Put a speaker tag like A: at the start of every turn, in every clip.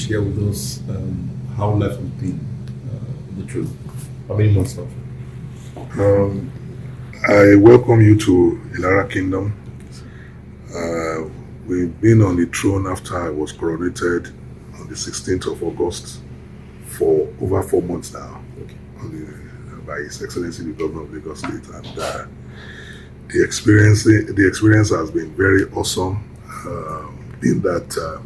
A: share with us how life has been in the truth? How many months now?
B: I welcome you to Ilara Kingdom. We've been on the throne after I was coronated on the 16th of August for over 4 months now, by His Excellency the Governor of Lagos State, and the experience has been very awesome. In that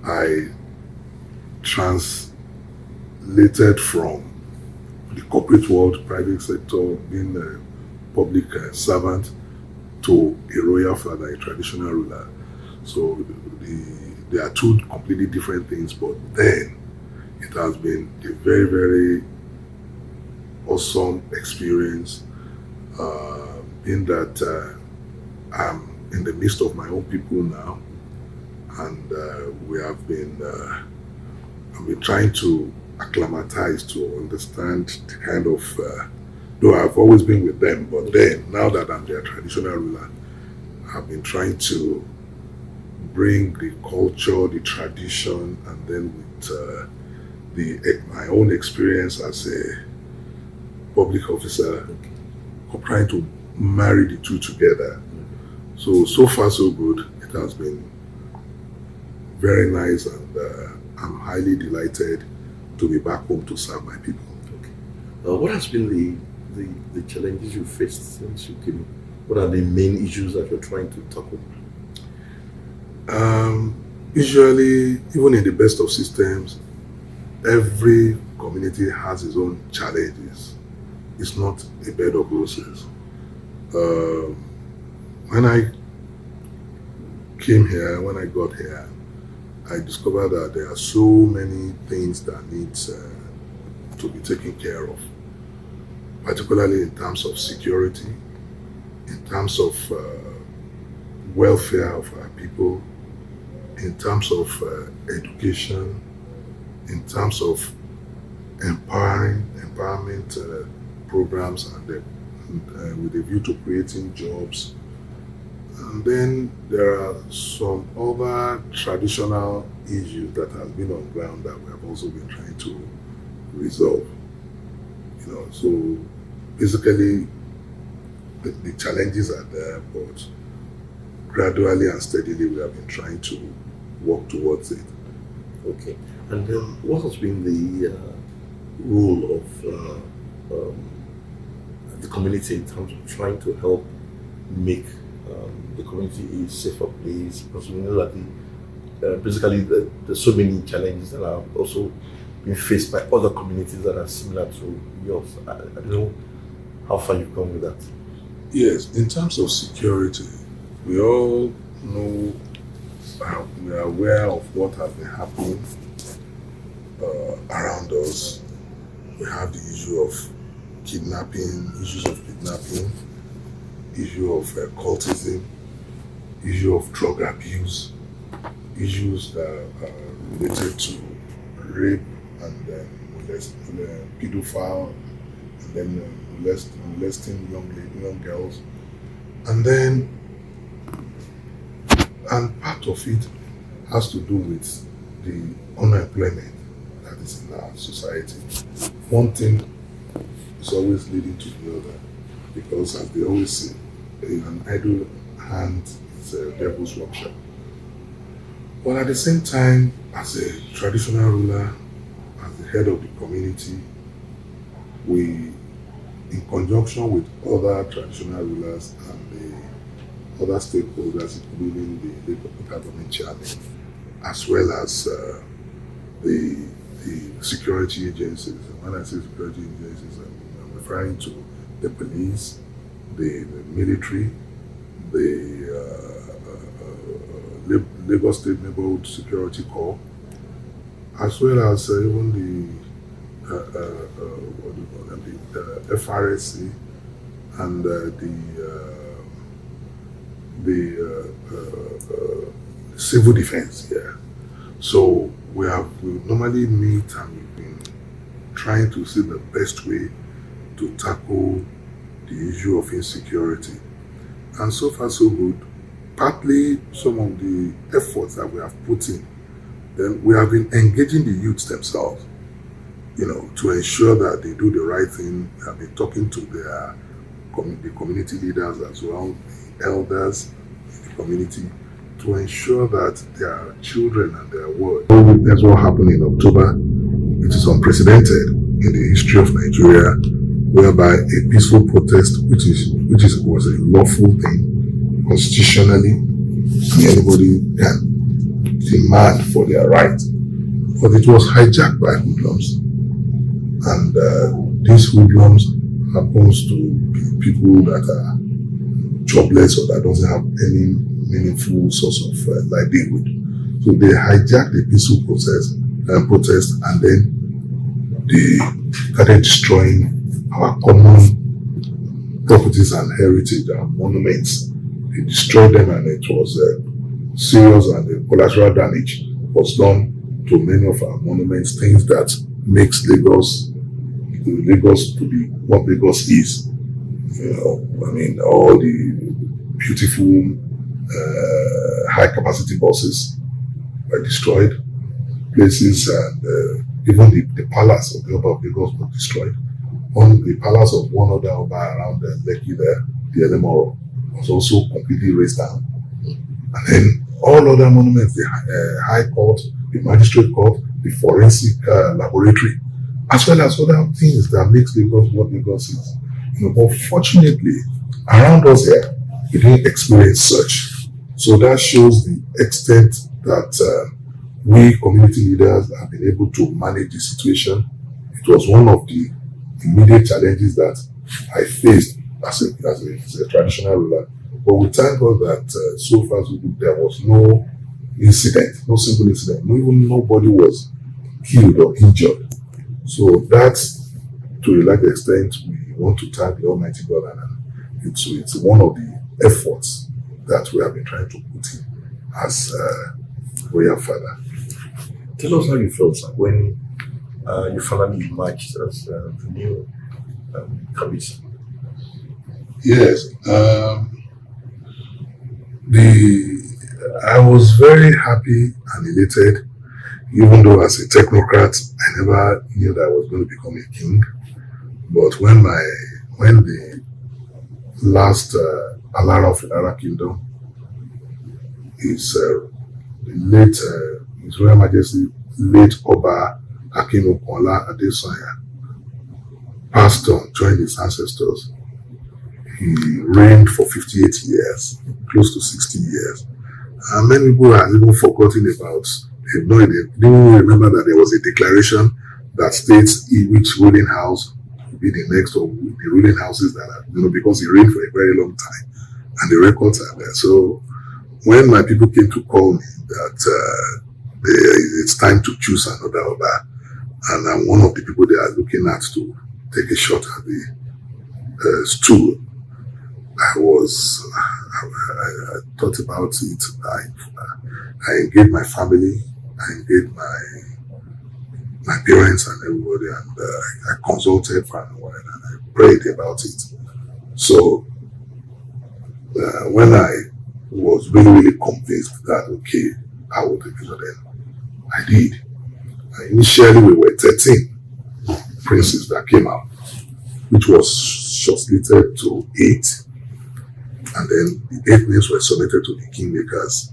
B: I translated from the corporate world, private sector, being a public servant, to a royal father, a traditional ruler. So they are two completely different things, but then it has been a very, very awesome experience, in that I'm in the midst of my own people now, and I've been trying to acclimatize to understand the kind of, though I've always been with them, but then now that I'm their traditional ruler, I've been trying to bring the culture, the tradition, and then with my own experience as a public officer, trying to marry the two together. So far so good. It has been very nice, and I'm highly delighted to be back home to serve my people.
A: What has been the challenges you faced since you came? What are the main issues that you're trying to tackle?
B: Usually, even in the best of systems, every community has its own challenges. It's not a bed of roses. When I got here, I discovered that there are so many things that need to be taken care of, particularly in terms of security, in terms of welfare of our people, in terms of education, in terms of empowerment programs, and with a view to creating jobs. And then there are some other traditional issues that have been on ground that we have also been trying to resolve. So basically the challenges are there, but gradually and steadily we have been trying to work towards it.
A: Okay. And then what has been the role of the community in terms of trying to help make the community a safer place? Because we know that basically there's so many challenges that are also being faced by other communities that are similar to yours. I don't know how far you've come with that.
B: Yes, in terms of security, we all know, we are aware of what has been happening around us. We have the issue of kidnapping, issue of cultism, issue of drug abuse, issues that are related to rape and then pedophile, and then molesting young girls, and part of it has to do with the unemployment that is in our society. One thing is always leading to the other, because as they always say, an idle hand is a devil's workshop. But at the same time, as a traditional ruler, as the head of the community, we, in conjunction with other traditional rulers and the other stakeholders, including the local government chairman, as well as the security agencies. When I say security agencies, I'm referring to the police, the military, the Lagos State Neighborhood Security Corps, as well as even the FRSC and the civil defense here. So we normally meet, and we've been trying to see the best way to tackle the issue of insecurity. And so far so good. Partly some of the efforts that we have put in Then we have been engaging the youths themselves, to ensure that they do the right thing. We have been talking to the community leaders as well, the elders in the community, to ensure that their children and their word. That's what happened in October. It is unprecedented in the history of Nigeria, whereby a peaceful protest, which was a lawful thing constitutionally, anybody can demand for their right, but it was hijacked by hoodlums, and these hoodlums happens to be people that are jobless or that doesn't have any meaningful source of livelihood. So they hijacked the peaceful protest, and then they started destroying our common properties and heritage and monuments. They destroyed them, and it was serious, and the collateral damage was done to many of our monuments, things that makes Lagos to be what Lagos is. All the beautiful high capacity buses were destroyed, places, and even the palace of the Oba of Lagos was destroyed. On the palace of one other Oba around Lekki there, the Elemoro, was also completely razed down. And then all other monuments, the High Court, the Magistrate Court, the Forensic Laboratory, as well as other things that makes Lagos what Lagos is. But fortunately, around us here, we didn't experience such. So that shows the extent that we community leaders have been able to manage the situation. It was one of the immediate challenges that I faced as a traditional ruler. But we thank God that so far so good, there was no incident, no single incident. Even nobody was killed or injured. So that's, to a large extent, we want to thank the Almighty God, and it's one of the efforts that we have been trying to put in as Royal Father.
A: Tell us how you felt, sir, when you finally emerged as the new Kabisa.
B: Yes, I was very happy and elated, even though as a technocrat, I never knew that I was going to become a king. But when the last Alara of Ilara Kingdom, His Royal Majesty late Oba Akinokola Adesanya passed on, joined his ancestors. He reigned for 58 years, close to 60 years. And many people have even forgotten about, they didn't remember that there was a declaration that states which ruling house will be the next, or the ruling houses that are, because he reigned for a very long time. And the records are there. So when my people came to call me that it's time to choose another Oba, and I'm one of the people they are looking at to take a shot at the stool, I thought about it. I engaged my family, I engaged my parents and everybody, and I consulted for a while, and I prayed about it. So when I was really convinced that, okay, I would take it, then I did. Initially, we were 13 princes that came out, which was short-listed to 8. And then the 8 names were submitted to the kingmakers,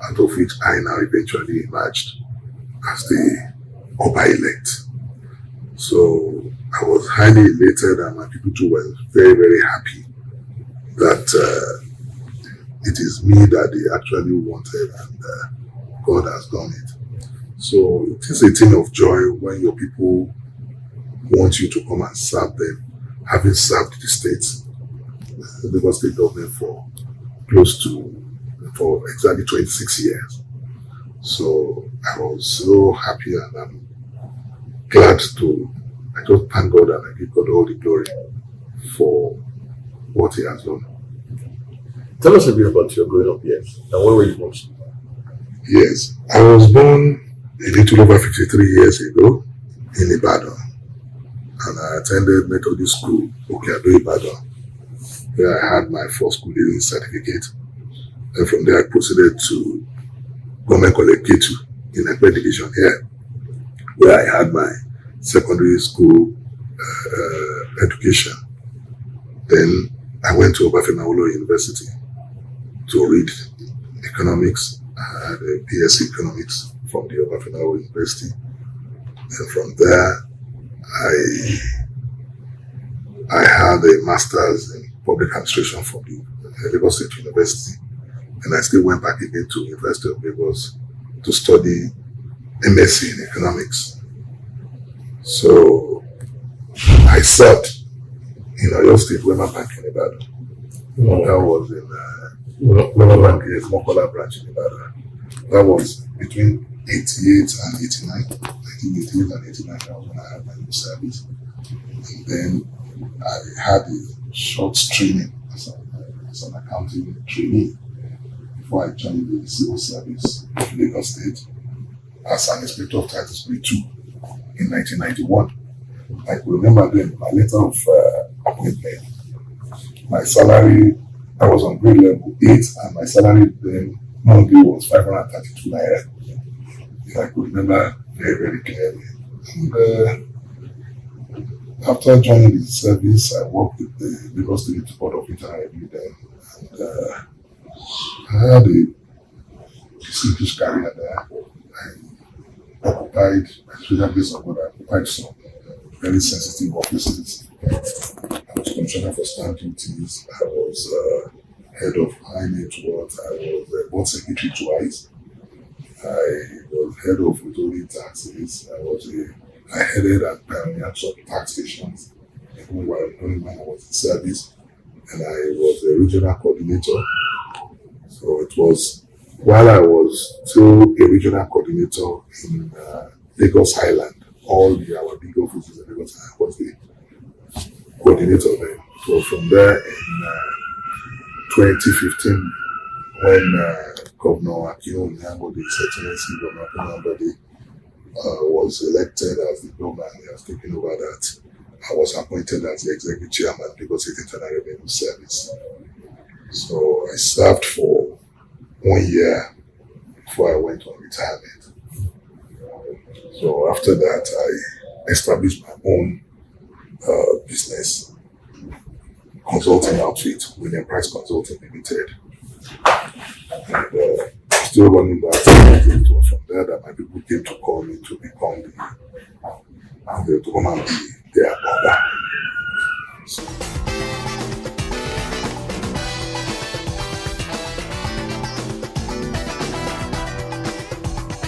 B: out of which I now eventually emerged as the Oba elect. So I was highly elated, and my people too were very, very happy that it is me that they actually wanted, and God has done it. So it is a thing of joy when your people want you to come and serve them, having served the state, the Lagos State government for exactly 26 years. So I was so happy, and I'm glad I just thank God, and I give God all the glory for what He has done.
A: Tell us a bit about your growing up years, and where were you born?
B: Yes, I was born a little over 53 years ago in Ibadan, and I attended Methodist School, Okeado, Ibadan, where I had my first school leaving certificate. And from there, I proceeded to Government College Ketu in Ekpe Division here, where I had my secondary school education. Then I went to OLUFOLARIN University to read economics. I had a BSc economics from the OLUFOLARIN University. And from there, I had a master's in public administration from the Lagos State University. And I still went back again to University of Lagos to study MSc in economics. So I served in Oyo State, Wema Bank in Ibadan. That was in Wema Bank, yes, Mokola branch in Ibadan. That was between 88 and 89. I think 88 and 89 that was when I had my new service. And then I had a short training as an accounting trainee before I joined the civil service of Lagos State as an inspector of titles grade 2 in 1991. I could remember then my letter of appointment. My salary, I was on grade level 8, and my salary then monthly was 532 naira. I could remember very, very clearly. And after joining the service, I worked with the Lagos State Board of Internal Review then. And I had a distinguished career there. I occupied, by the grace of God, I occupied some very sensitive offices. I was commissioner for stamp duties. I was head of high net worth. I was board secretary twice. I was head of withholding taxes. I headed and pioneered some tax stations even when I was in service, and I was a regional coordinator. So it was while I was still a regional coordinator in Lagos Highland, our big offices in Lagos, I was the coordinator there. So from there in 2015, when Governor Akio Nyango, the His Excellency Governor Akio was elected as the governor and he has taken over that, I was appointed as the executive chairman of Lagos State Internal Revenue Service. So I served for 1 year before I went on retirement. So after that, I established my own business consulting outfit, William Price Consulting Limited. And still running that. It was from there that my people came to call me to become to come and be their OBA. So,